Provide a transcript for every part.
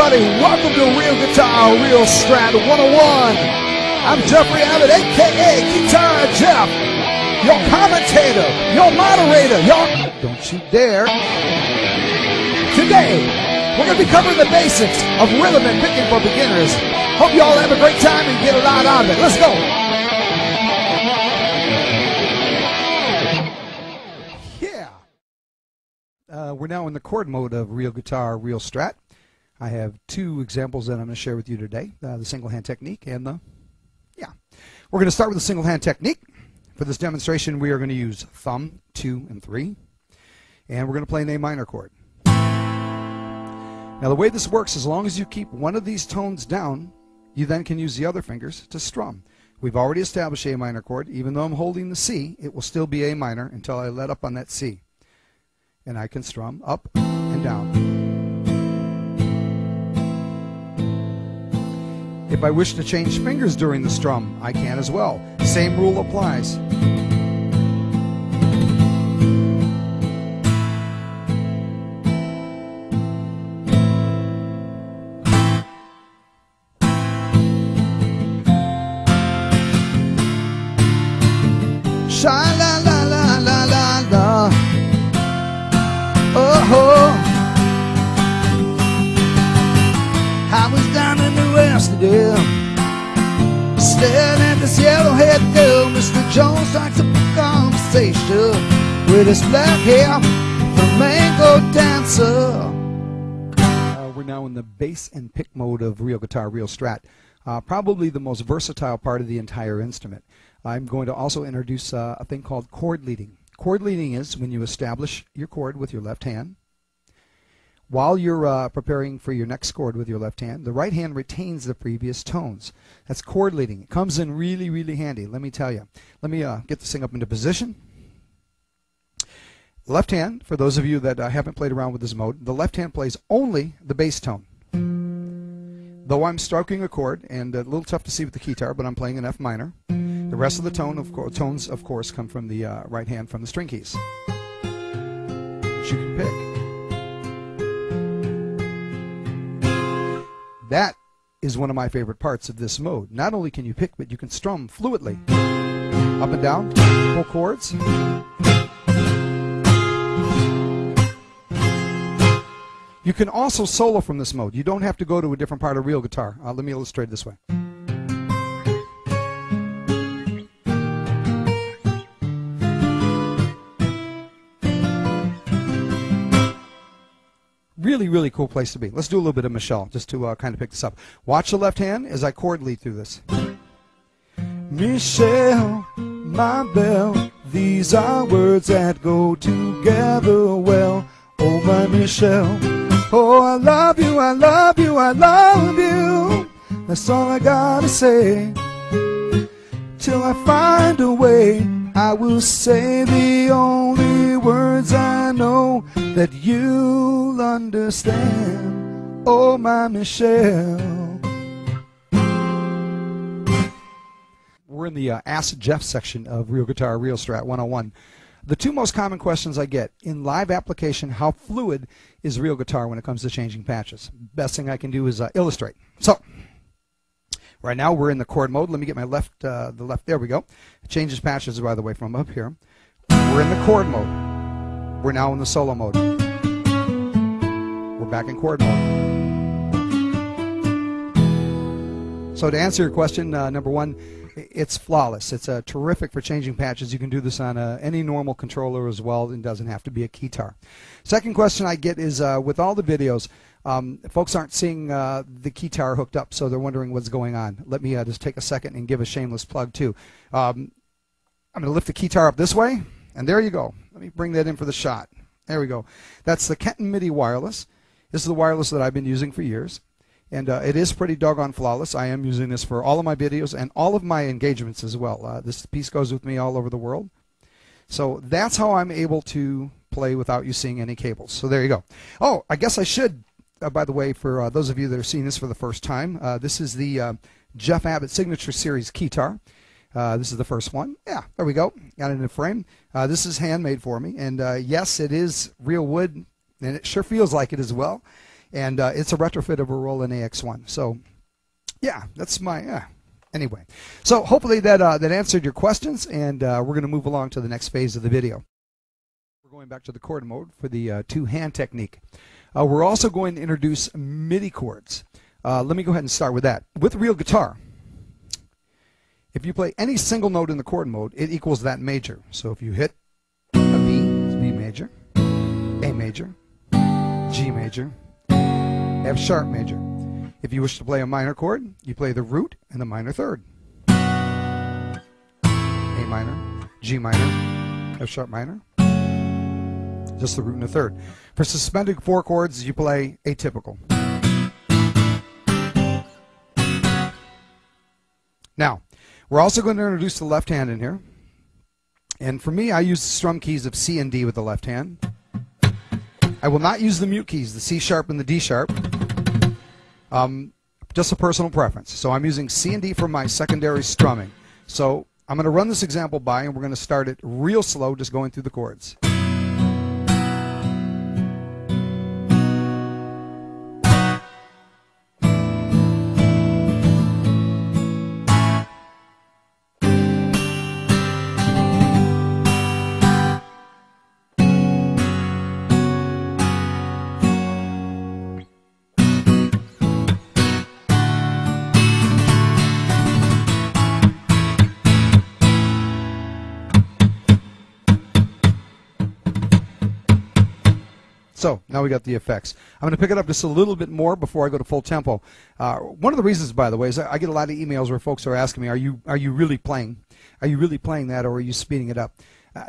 everybody. Welcome to Real Guitar, Real Strat 101. I'm Jeffrey Abbott, a.k.a. Guitar Jeff, your commentator, your moderator, don't you dare. Today, we're going to be covering the basics of rhythm and picking for beginners. Hope you all have a great time and get a lot out of it. Let's go. We're now in the chord mode of Real Guitar, Real Strat. I have two examples that I'm going to share with you today, the single hand technique and the, We're going to start with the single hand technique. For this demonstration, we are going to use thumb, 2, and 3, and we're going to play an A minor chord. Now the way this works, as long as you keep one of these tones down, you then can use the other fingers to strum. We've already established A minor chord. Even though I'm holding the C, it will still be A minor until I let up on that C. And I can strum up and down. If I wish to change fingers during the strum, I can as well. Same rule applies. Sha-la-la-la-la-la-la. Oh, I was down in the west today, staring at this yellow-haired girl. Mr. Jones strikes up a conversation with his black hair, flamenco dancer. We're now in the bass and pick mode of Real Guitar, Real Strat. Probably the most versatile part of the entire instrument. I'm going to also introduce a thing called chord leading. Chord leading is when you establish your chord with your left hand. While you're preparing for your next chord with your left hand, the right hand retains the previous tones. That's chord leading. It comes in really, really handy, let me tell you. Let me get this thing up into position. Left hand, for those of you that haven't played around with this mode, the left hand plays only the bass tone. Though I'm stroking a chord, and a little tough to see with the guitar, but I'm playing an F minor. The rest of the tones, of course, come from the right hand from the string keys, which you can pick. That is one of my favorite parts of this mode. Not only can you pick, but you can strum fluidly. Up and down, pull chords. You can also solo from this mode. You don't have to go to a different part of real guitar. Let me illustrate it this way. Really, really cool place to be. Let's do a little bit of Michelle just to kind of pick this up. Watch the left hand as I chord lead through this. Michelle, my belle, these are words that go together well. Oh, my Michelle, oh, I love you, I love you, I love you. That's all I gotta say. Till I find a way, I will say the only words I know that you'll understand. Oh, my Michelle. We're in the Ask Jeff section of Real Guitar, Real Strat 101. The two most common questions I get in live application: how fluid is real guitar when it comes to changing patches? Best thing I can do is illustrate. So right now we're in the chord mode. Let me get my left, there we go. It changes patches, by the way, from up here. We're in the chord mode. We're now in the solo mode. We're back in chord mode. So to answer your question, number one, it's flawless. It's terrific for changing patches. You can do this on any normal controller as well. It doesn't have to be a guitar. Second question I get is with all the videos, folks aren't seeing the guitar hooked up, so they're wondering what's going on. Let me just take a second and give a shameless plug too. I'm going to lift the guitar up this way, and there you go. Let me bring that in for the shot. There we go. That's the Kenton MIDI wireless. This is the wireless that I've been using for years. And it is pretty doggone flawless. I am using this for all of my videos and all of my engagements as well. This piece goes with me all over the world. So that's how I'm able to play without you seeing any cables. So there you go. Oh, I guess I should, by the way, for those of you that are seeing this for the first time, this is the Jeff Abbott Signature Series guitar. This is the first one. Yeah, there we go. Got it in a frame. This is handmade for me. And yes, it is real wood, and it sure feels like it as well. and it's a retrofit of a Roland AX1. So, yeah, that's my anyway. So hopefully that answered your questions, and we're going to move along to the next phase of the video. We're going back to the chord mode for the two-hand technique. We're also going to introduce MIDI chords. Let me go ahead and start with that. With real guitar, if you play any single note in the chord mode, it equals that major. So if you hit a B, it's B major, A major, G major, F sharp major. If you wish to play a minor chord, you play the root and the minor third. A minor, G minor, F sharp minor, just the root and the third. For suspended four chords, you play atypical. Now, we're also going to introduce the left hand in here. And for me, I use the strum keys of C and D with the left hand. I will not use the mute keys, the C sharp and the D sharp. Just a personal preference. So I'm using C and D for my secondary strumming. So I'm going to run this example by, and we're going to start it real slow, just going through the chords. So now we got the effects. I'm going to pick it up just a little bit more before I go to full tempo. One of the reasons, by the way, is I get a lot of emails where folks are asking me, "Are you really playing? Are you really playing that, or are you speeding it up?"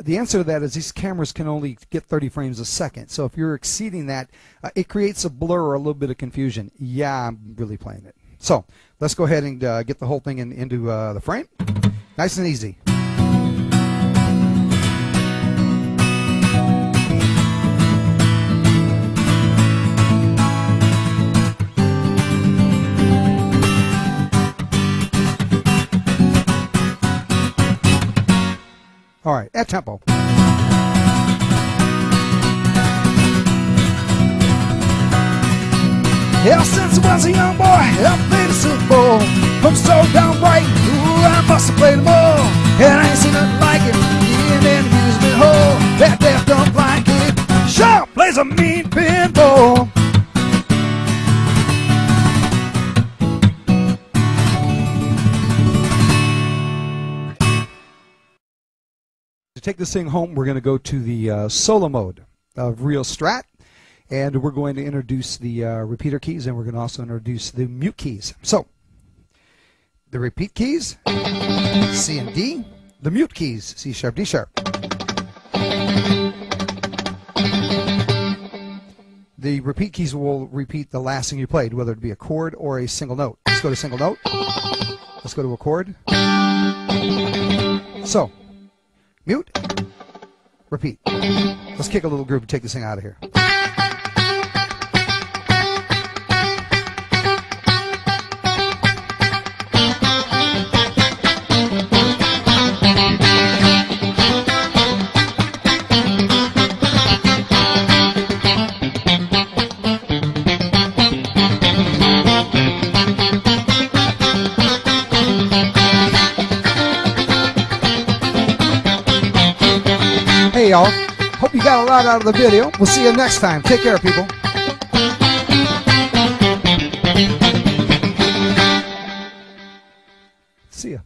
The answer to that is these cameras can only get 30 frames a second. So if you're exceeding that, it creates a blur or a little bit of confusion. Yeah, I'm really playing it. So let's go ahead and get the whole thing into the frame. Nice and easy. All right, at tempo. Yeah, since I was a young boy, I played a Super Bowl. I'm so downright, ooh, I must have played them all. And I ain't seen nothing like it in an amusement hall. That deaf dumb blind kid sure plays a mean pinball. To take this thing home, we're going to go to the solo mode of real strat, and we're going to introduce the repeater keys, and we're going to also introduce the mute keys. So the repeat keys, C and D, the mute keys, C sharp, D sharp. The repeat keys will repeat the last thing you played, whether it be a chord or a single note. Let's go to single note. Let's go to a chord. So mute, repeat. Let's kick a little groove and take this thing out of here. Hey y'all, hope you got a lot out of the video. We'll see you next time. Take care, people. See ya.